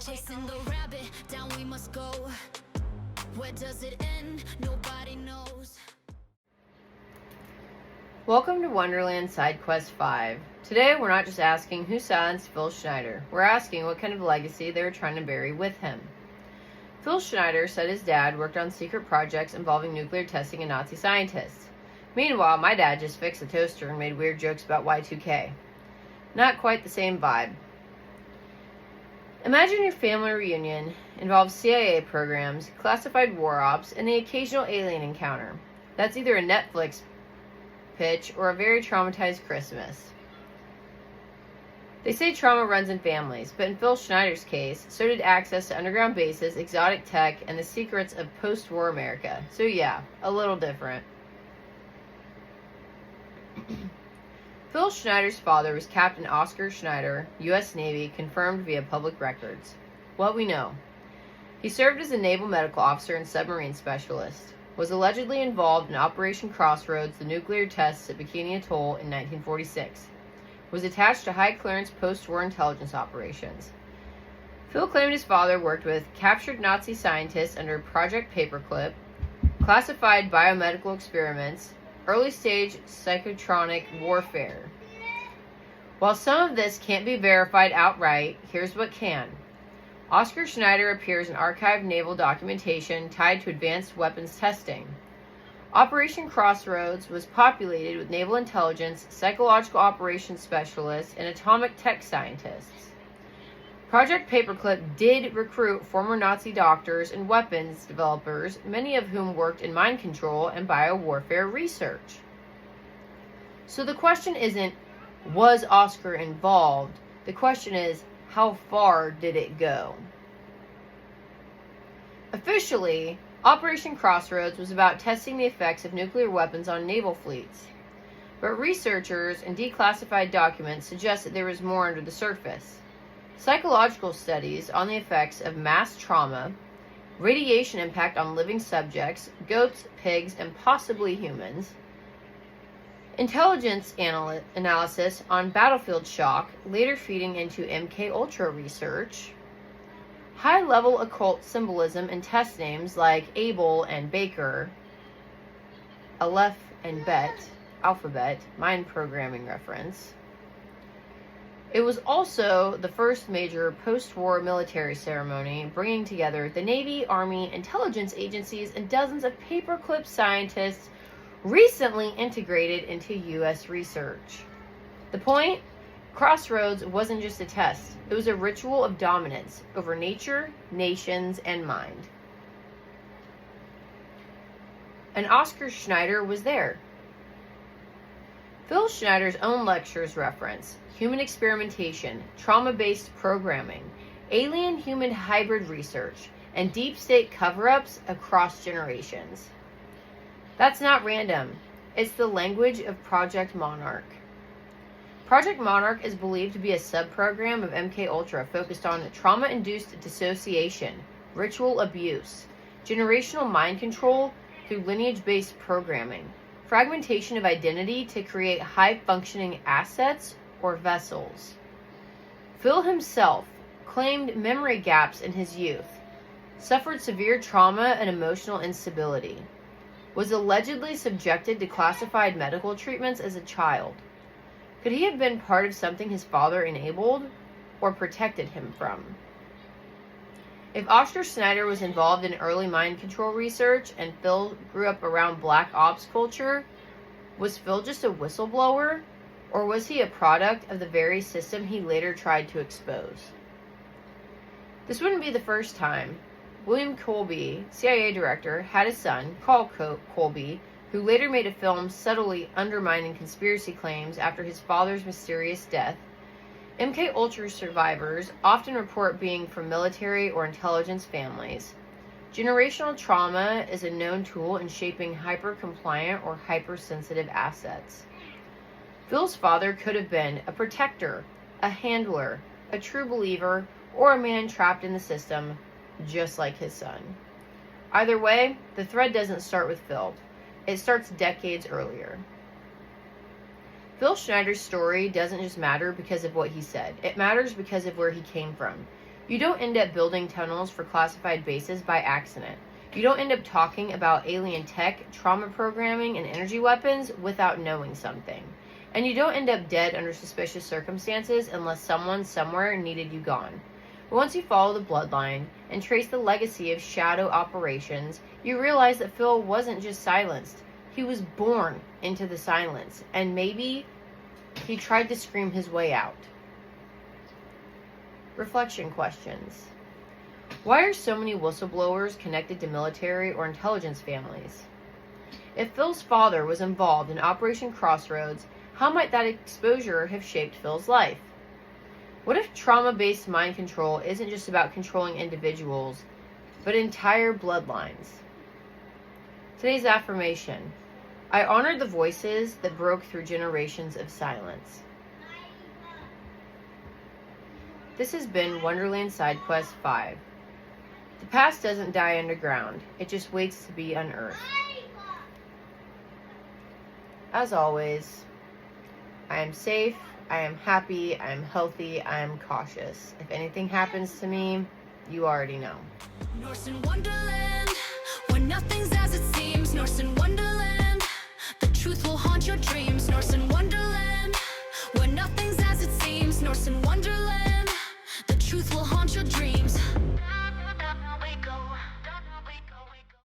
Chasing the rabbit, down we must go. Where does it end? Nobody knows. Welcome to Wonderland Side Quest 5. Today we're not just asking who silenced Phil Schneider, we're asking what kind of legacy they were trying to bury with him. Phil Schneider said his dad worked on secret projects involving nuclear testing and Nazi scientists. Meanwhile, my dad just fixed a toaster and made weird jokes about Y2K. Not quite the same vibe. Imagine your family reunion involves CIA programs, classified war ops, and the occasional alien encounter. That's either a Netflix pitch or a very traumatized Christmas. They say trauma runs in families, but in Phil Schneider's case, so did access to underground bases, exotic tech, and the secrets of post-war America. So yeah, a little different. Phil Schneider's father was Captain Oscar Schneider, U.S. Navy, confirmed via public records. What we know. He served as a naval medical officer and submarine specialist. Was allegedly involved in Operation Crossroads, the nuclear tests at Bikini Atoll in 1946. Was attached to high-clearance post-war intelligence operations. Phil claimed his father worked with captured Nazi scientists under Project Paperclip, classified biomedical experiments, early-stage psychotronic warfare. While some of this can't be verified outright, here's what can. Oscar Schneider appears in archived naval documentation tied to advanced weapons testing. Operation Crossroads was populated with naval intelligence, psychological operations specialists, and atomic tech scientists. Project Paperclip did recruit former Nazi doctors and weapons developers, many of whom worked in mind control and biowarfare research. So the question isn't, was Oscar involved? The question is, how far did it go? Officially, Operation Crossroads was about testing the effects of nuclear weapons on naval fleets. But researchers and declassified documents suggest that there was more under the surface. Psychological studies on the effects of mass trauma, radiation impact on living subjects, goats, pigs, and possibly humans, intelligence analysis on battlefield shock, later feeding into MKULTRA research, high-level occult symbolism in test names like Abel and Baker, Aleph and Bet, alphabet, mind programming reference. It was also the first major post-war military ceremony bringing together the Navy, Army, intelligence agencies, and dozens of paperclip scientists recently integrated into U.S. research. The point? Crossroads wasn't just a test. It was a ritual of dominance over nature, nations, and mind. And Oscar Schneider was there. Phil Schneider's own lectures reference human experimentation, trauma-based programming, alien-human hybrid research, and deep state cover-ups across generations. That's not random. It's the language of Project Monarch. Project Monarch is believed to be a sub-program of MKULTRA focused on trauma-induced dissociation, ritual abuse, generational mind control through lineage-based programming, fragmentation of identity to create high-functioning assets or vessels. Phil himself claimed memory gaps in his youth, suffered severe trauma and emotional instability, was allegedly subjected to classified medical treatments as a child. Could he have been part of something his father enabled or protected him from? If Oscar Schneider was involved in early mind control research and Phil grew up around black ops culture, was Phil just a whistleblower, or was he a product of the very system he later tried to expose? This wouldn't be the first time. William Colby, CIA director, had a son, Carl Colby, who later made a film subtly undermining conspiracy claims after his father's mysterious death. MKUltra survivors often report being from military or intelligence families. Generational trauma is a known tool in shaping hyper-compliant or hypersensitive assets. Phil's father could have been a protector, a handler, a true believer, or a man trapped in the system, just like his son. Either way, the thread doesn't start with Phil. It starts decades earlier. Phil Schneider's story doesn't just matter because of what he said. It matters because of where he came from. You don't end up building tunnels for classified bases by accident. You don't end up talking about alien tech, trauma programming, and energy weapons without knowing something. And you don't end up dead under suspicious circumstances unless someone somewhere needed you gone. But once you follow the bloodline and trace the legacy of shadow operations, you realize that Phil wasn't just silenced. He was born into the silence, and maybe he tried to scream his way out. Reflection questions. Why are so many whistleblowers connected to military or intelligence families? If Phil's father was involved in Operation Crossroads, how might that exposure have shaped Phil's life? What if trauma-based mind control isn't just about controlling individuals, but entire bloodlines? Today's affirmation. I honor the voices that broke through generations of silence. This has been Wonderland Side Quest 5. The past doesn't die underground. It just waits to be unearthed. As always, I am safe, I am happy, I am healthy, I am cautious. If anything happens to me, you already know. Norse in Wonderland, where nothing's as it seems. Norse in Wonderland, the truth will haunt